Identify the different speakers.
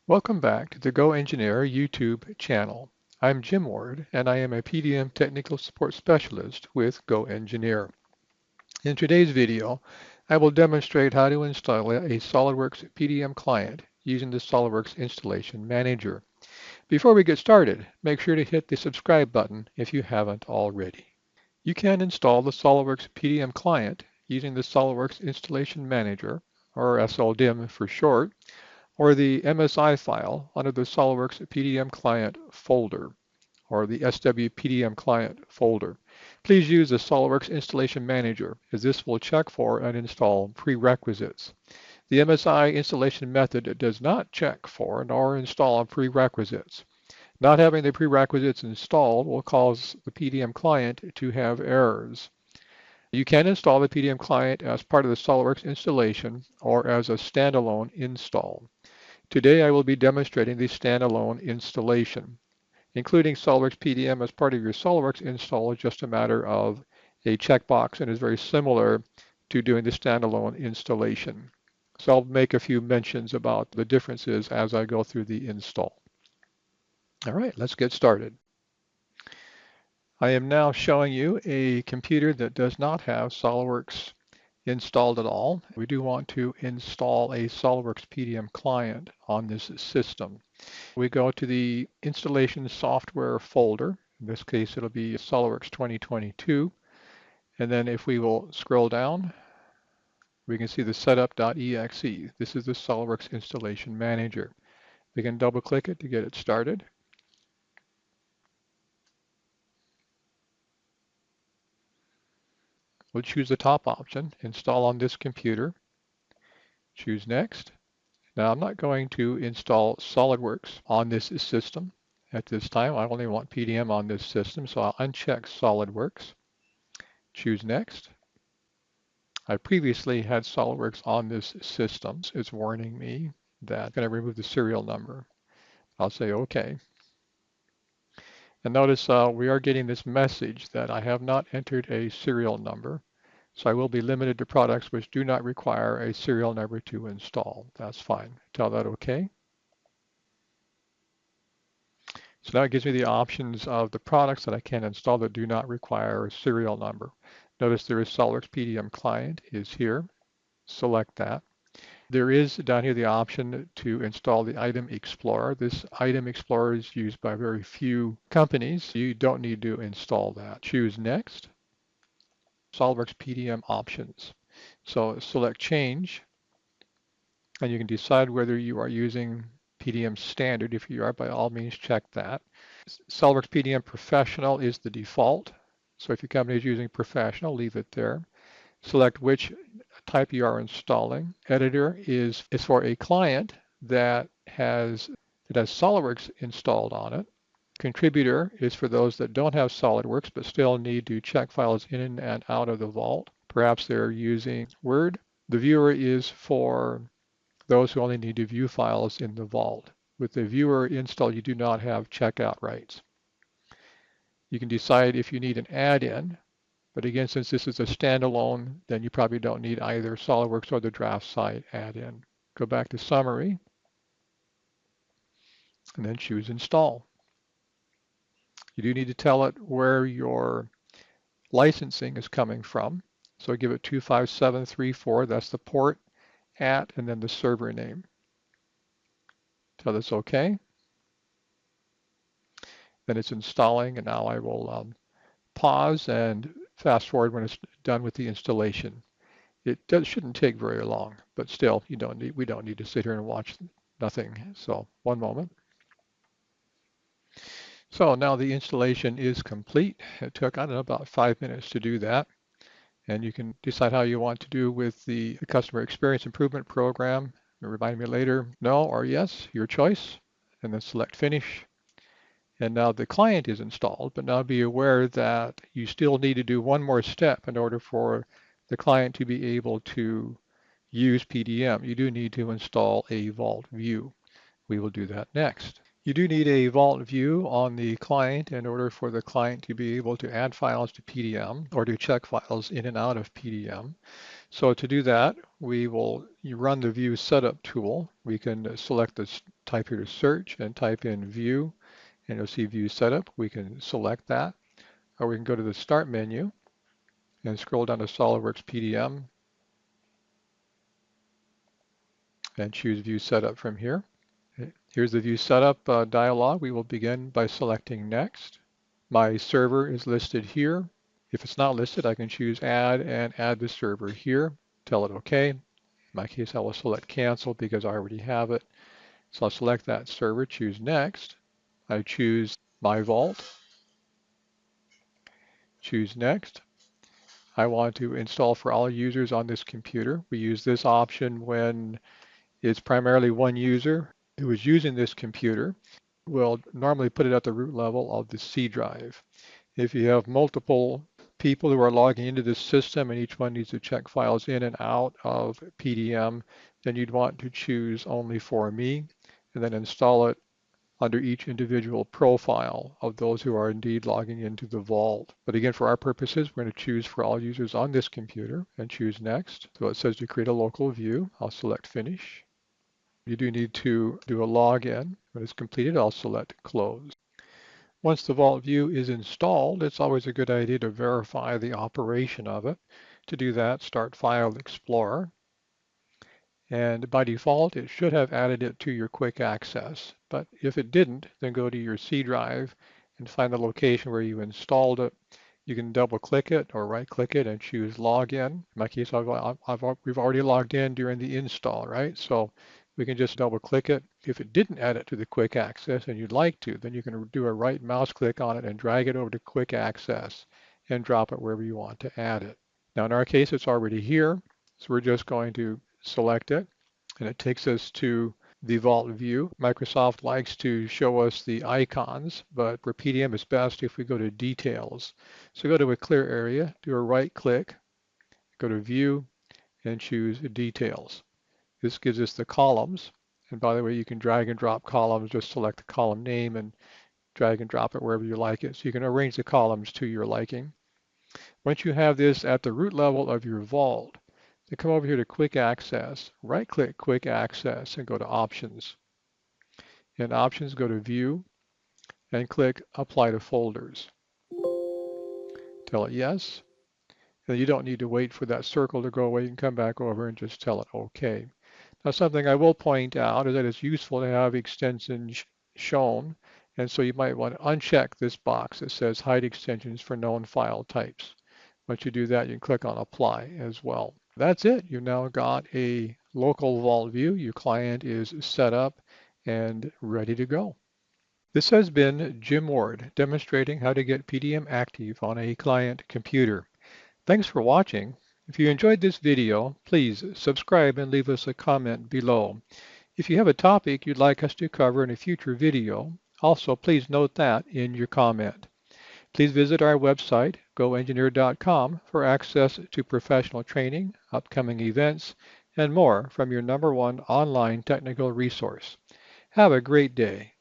Speaker 1: Welcome back to the GoEngineer YouTube channel. I'm Jim Ward, and I am a PDM Technical Support Specialist with GoEngineer. In today's video, I will demonstrate how to install a SOLIDWORKS PDM client using the SOLIDWORKS Installation Manager. Before we get started, make sure to hit the subscribe button if you haven't already. You can install the SOLIDWORKS PDM client using the SOLIDWORKS Installation Manager, or SLDIM for short, or the MSI file under the SOLIDWORKS PDM Client folder, or the SWPDM Client folder. Please use the SOLIDWORKS Installation Manager, as this will check for and install prerequisites. The MSI installation method does not check for nor install prerequisites. Not having the prerequisites installed will cause the PDM client to have errors. You can install the PDM client as part of the SOLIDWORKS installation or as a standalone install. Today I will be demonstrating the standalone installation. Including SOLIDWORKS PDM as part of your SOLIDWORKS install is just a matter of a checkbox and is very similar to doing the standalone installation. So I'll make a few mentions about the differences as I go through the install. All right, let's get started. I am now showing you a computer that does not have SOLIDWORKS installed at all. We do want to install a SOLIDWORKS PDM client on this system. We go to the installation software folder. In this case, it'll be SOLIDWORKS 2022. And then if we will scroll down, we can see the setup.exe. This is the SOLIDWORKS Installation Manager. We can double click it to get it started. We'll choose the top option, install on this computer. Choose next. Now I'm not going to install SOLIDWORKS on this system at this time. I only want PDM on this system, so I'll uncheck SOLIDWORKS. Choose next. I previously had SOLIDWORKS on this system. It's warning me that I'm going to remove the serial number. I'll say OK. And notice we are getting this message that I have not entered a serial number. So I will be limited to products which do not require a serial number to install. That's fine. Tell that OK. So now it gives me the options of the products that I can install that do not require a serial number. Notice there is SOLIDWORKS PDM Client is here. Select that. There is down here the option to install the Item Explorer. This Item Explorer is used by very few companies. You don't need to install that. Choose Next. SOLIDWORKS PDM Options. So select Change, and you can decide whether you are using PDM Standard. If you are, by all means, check that. SOLIDWORKS PDM Professional is the default. So if your company is using Professional, leave it there. Select which type you are installing. Editor is for a client that has SOLIDWORKS installed on it. Contributor is for those that don't have SOLIDWORKS but still need to check files in and out of the vault. Perhaps they're using Word. The viewer is for those who only need to view files in the vault. With the viewer installed, you do not have checkout rights. You can decide if you need an add-in, but again, since this is a standalone, then you probably don't need either SOLIDWORKS or the draft site add-in. Go back to Summary, and then choose Install. You do need to tell it where your licensing is coming from. So give it 25734, that's the port at, and then the server name. Tell this OK. Then it's installing, and now I will pause and fast forward when it's done with the installation. It shouldn't take very long, but still, we don't need to sit here and watch nothing. So one moment. So now the installation is complete. It took, I don't know, about 5 minutes to do that. And you can decide how you want to do with the customer experience improvement program. Remind me later, no or yes, your choice. And then select Finish. And now the client is installed, but now be aware that you still need to do one more step in order for the client to be able to use PDM. You do need to install a vault view. We will do that next. You do need a vault view on the client in order for the client to be able to add files to PDM or to check files in and out of PDM. So to do that, you run the view setup tool. We can select this, type here to search and type in view, and you'll see view setup. We can select that, or we can go to the start menu and scroll down to SOLIDWORKS PDM and choose view setup from here. Here's the view setup dialog. We will begin by selecting next. My server is listed here. If it's not listed, I can choose add and add the server here. Tell it OK. In my case, I will select cancel because I already have it. So I'll select that server, choose next. I choose my vault, choose next. I want to install for all users on this computer. We use this option when it's primarily one user who is using this computer. We'll normally put it at the root level of the C drive. If you have multiple people who are logging into this system and each one needs to check files in and out of PDM, then you'd want to choose only for me and then install it under each individual profile of those who are indeed logging into the vault. But again, for our purposes, we're going to choose for all users on this computer and choose next. So it says to create a local view. I'll select finish. You do need to do a login. When it's completed, I'll select close. Once the vault view is installed, it's always a good idea to verify the operation of it. To do that, start File Explorer. And by default, it should have added it to your quick access. But if it didn't, then go to your C drive and find the location where you installed it. You can double click it or right click it and choose login. In my case, we've already logged in during the install, right? So we can just double click it. If it didn't add it to the quick access and you'd like to, then you can do a right mouse click on it and drag it over to quick access and drop it wherever you want to add it. Now in our case, it's already here. So we're just going to select it, and it takes us to the vault view. Microsoft likes to show us the icons, but for PDM it's best if we go to details. So go to a clear area, do a right click, go to view, and choose details. This gives us the columns. And by the way, you can drag and drop columns, just select the column name and drag and drop it wherever you like it. So you can arrange the columns to your liking. Once you have this at the root level of your vault, then come over here to Quick Access, right-click Quick Access and go to Options. In Options, go to View and click Apply to Folders. Tell it yes. And you don't need to wait for that circle to go away. You can come back over and just tell it OK. Now something I will point out is that it's useful to have extensions shown, and so you might want to uncheck this box that says Hide Extensions for Known File Types. Once you do that, you can click on Apply as well. That's it. You've now got a local vault view. Your client is set up and ready to go. This has been Jim Ward demonstrating how to get PDM active on a client computer. Thanks for watching. If you enjoyed this video, please subscribe and leave us a comment below. If you have a topic you'd like us to cover in a future video, also please note that in your comment. Please visit our website, GoEngineeer.com, for access to professional training, upcoming events, and more from your #1 online technical resource. Have a great day.